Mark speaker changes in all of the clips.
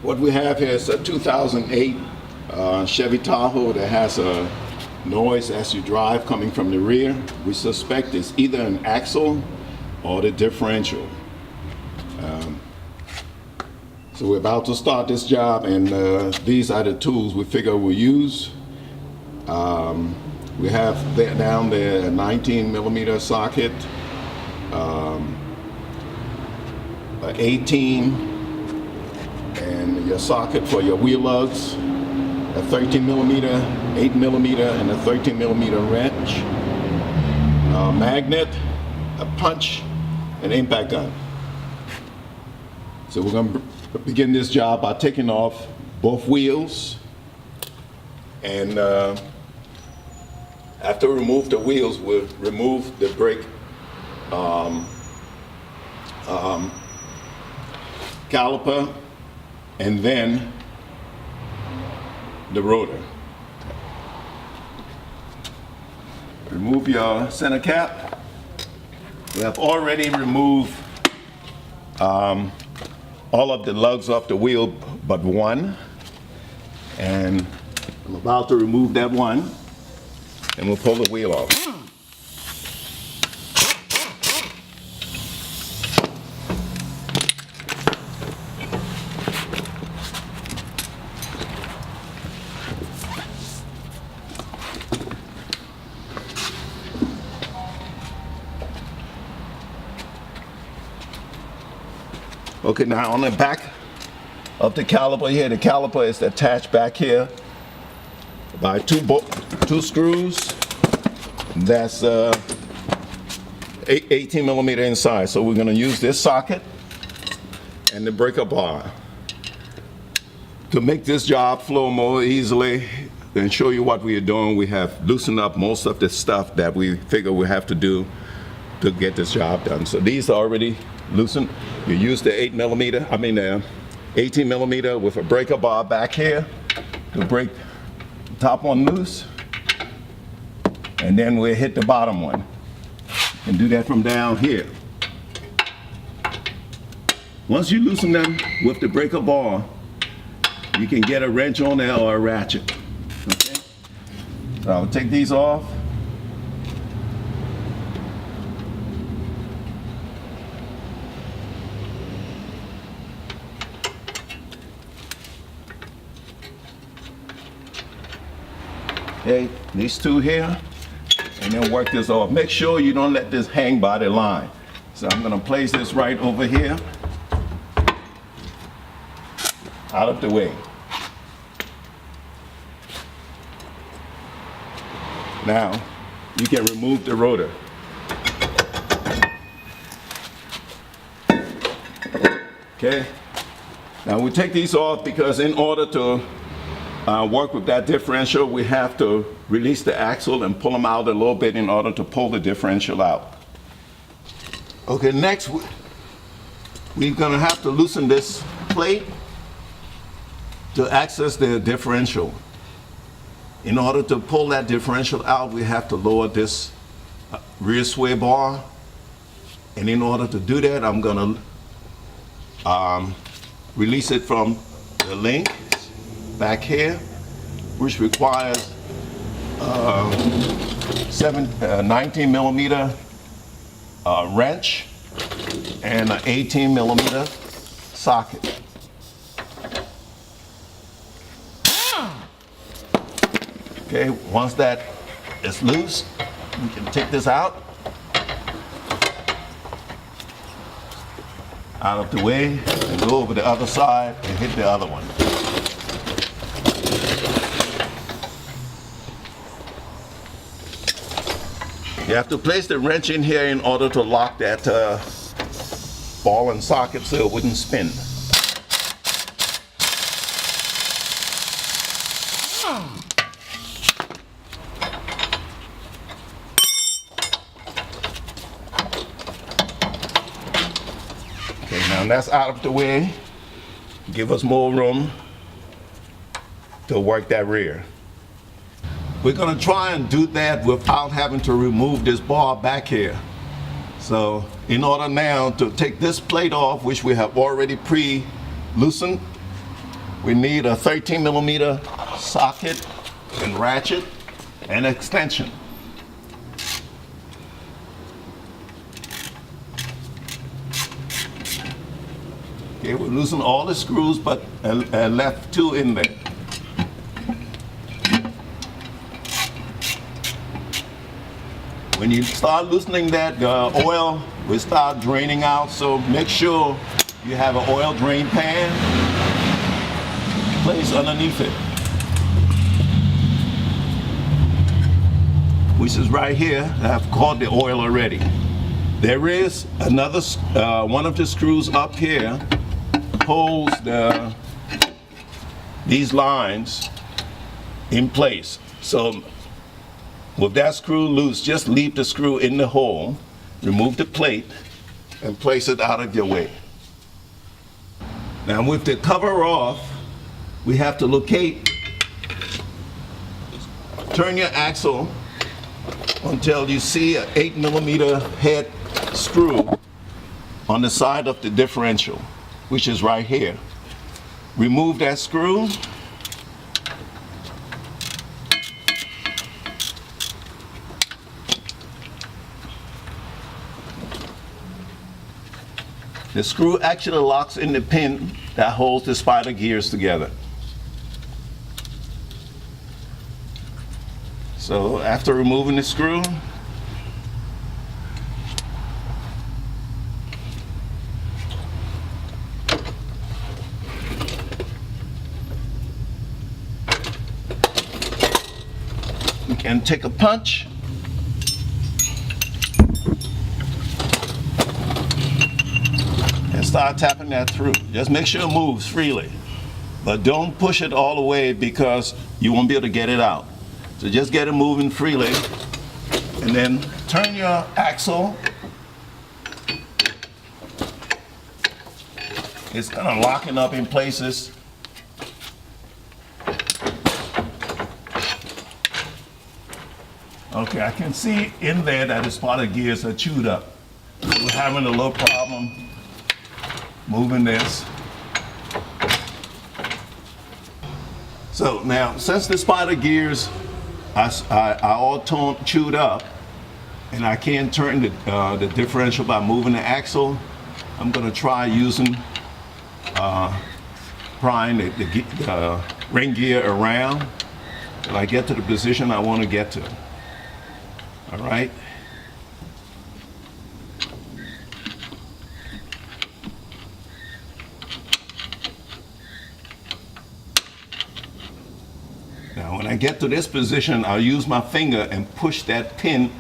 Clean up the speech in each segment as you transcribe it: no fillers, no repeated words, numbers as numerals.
Speaker 1: What we have here is a 2008 Chevy Tahoe that has a noise as you drive coming from the rear. We suspect it's either an axle or the differential. So we're about to start this job, and these are the tools we figure we'll use. We have down there a 19mm socket, an 18, and your socket for your wheel lugs, a 13mm, 8mm, and a 13mm wrench, a magnet, a punch, an impact gun. So we're going to begin this job by taking off both wheels, and after we remove the wheels, we'll remove the brake caliper, and then the rotor. Remove your center cap. We have already removed all of the lugs off the wheel but one, and I'm about to remove that one, and we'll pull the wheel off. Okay, now on the back of the caliper here, the caliper is attached back here by two screws. That's 18mm inside. So we're going to use this socket and the breaker bar to make this job flow more easily and show you what we are doing. We have loosened up most of the stuff that we figure we have to do to get this job done. So these are already loosened. You use the 18mm with a breaker bar back here to break the top one loose, and then we'll hit the bottom one and do that from down here. Once you loosen them with the breaker bar, you can get a wrench on there or a ratchet. Okay? So I'll take these off. Okay, these two here, and then work this off. Make sure you don't let this hang by the line. So I'm going to place this right over here, out of the way. Now, you can remove the rotor. Okay, now we take these off because in order to work with that differential, we have to release the axle and pull them out a little bit in order to pull the differential out. Okay, next we're going to have to loosen this plate to access the differential. In order to pull that differential out, we have to lower this rear sway bar, and in order to do that, I'm going to release it from the link back here, which requires 19mm wrench and an 18mm socket. Okay, once that is loose, we can take this out of the way and go over the other side and hit the other one. You have to place the wrench in here in order to lock that ball and socket so it wouldn't spin. Okay, now that's out of the way. Give us more room to work that rear. We're going to try and do that without having to remove this bar back here. So in order now to take this plate off, which we have already pre-loosened, we need a 13 millimeter socket and ratchet and extension. Okay, we're losing all the screws, but left 2 in there. When you start loosening that, the oil will start draining out, so make sure you have an oil drain pan placed underneath it, which is right here. I've caught the oil already. There is another, one of the screws up here holds these lines in place. So with that screw loose, just leave the screw in the hole, remove the plate, and place it out of your way. Now with the cover off, we have to locate, turn your axle until you see an 8 millimeter head screw on the side of the differential, which is right here. Remove that screw. The screw actually locks in the pin that holds the spider gears together. So after removing the screw, you can take a punch and start tapping that through. Just make sure it moves freely, but don't push it all the way because you won't be able to get it out. So just get it moving freely, and then turn your axle. It's kind of locking up in places. Okay, I can see in there that the spider gears are chewed up. We're having a little problem moving this. So now, since the spider gears are all chewed up, and I can't turn the differential by moving the axle, I'm going to try using prying the ring gear around till I get to the position I want to get to. All right. Now when I get to this position, I'll use my finger and push that pin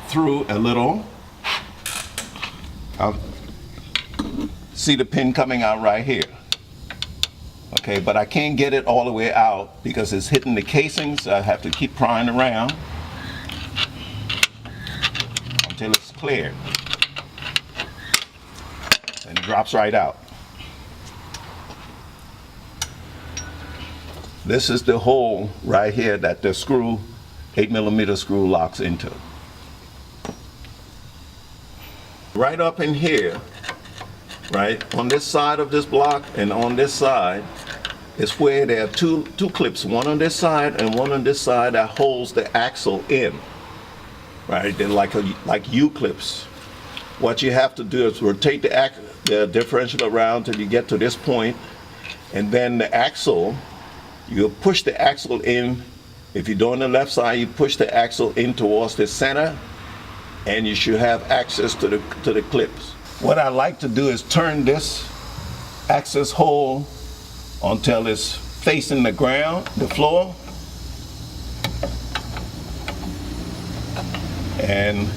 Speaker 1: through a little. I'll see the pin coming out right here. Okay, but I can't get it all the way out because it's hitting the casings. So I have to keep prying around until it's clear. And it drops right out. This is the hole right here that the screw, 8mm screw, locks into. Right up in here, right on this side of this block and on this side, is where there are two clips, one on this side and one on this side, that holds the axle in. Right, they're like U-clips. What you have to do is rotate the differential around till you get to this point, and then the axle, you push the axle in. If you're doing the left side, you push the axle in towards the center, and you should have access to the clips. What I like to do is turn this access hole until it's facing the ground, the floor. And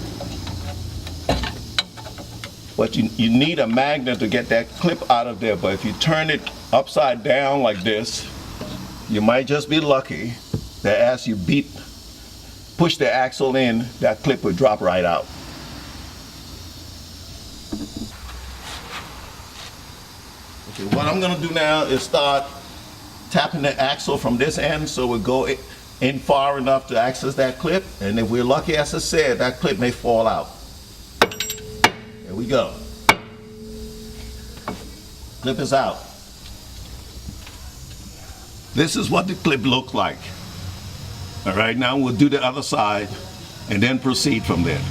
Speaker 1: what you need a magnet to get that clip out of there, but if you turn it upside down like this, you might just be lucky that as you push the axle in, that clip will drop right out. Okay, what I'm going to do now is start tapping the axle from this end, so we'll go in far enough to access that clip, and if we're lucky, as I said, that clip may fall out. There we go. Clip is out. This is what the clip looks like. All right, now we'll do the other side and then proceed from there.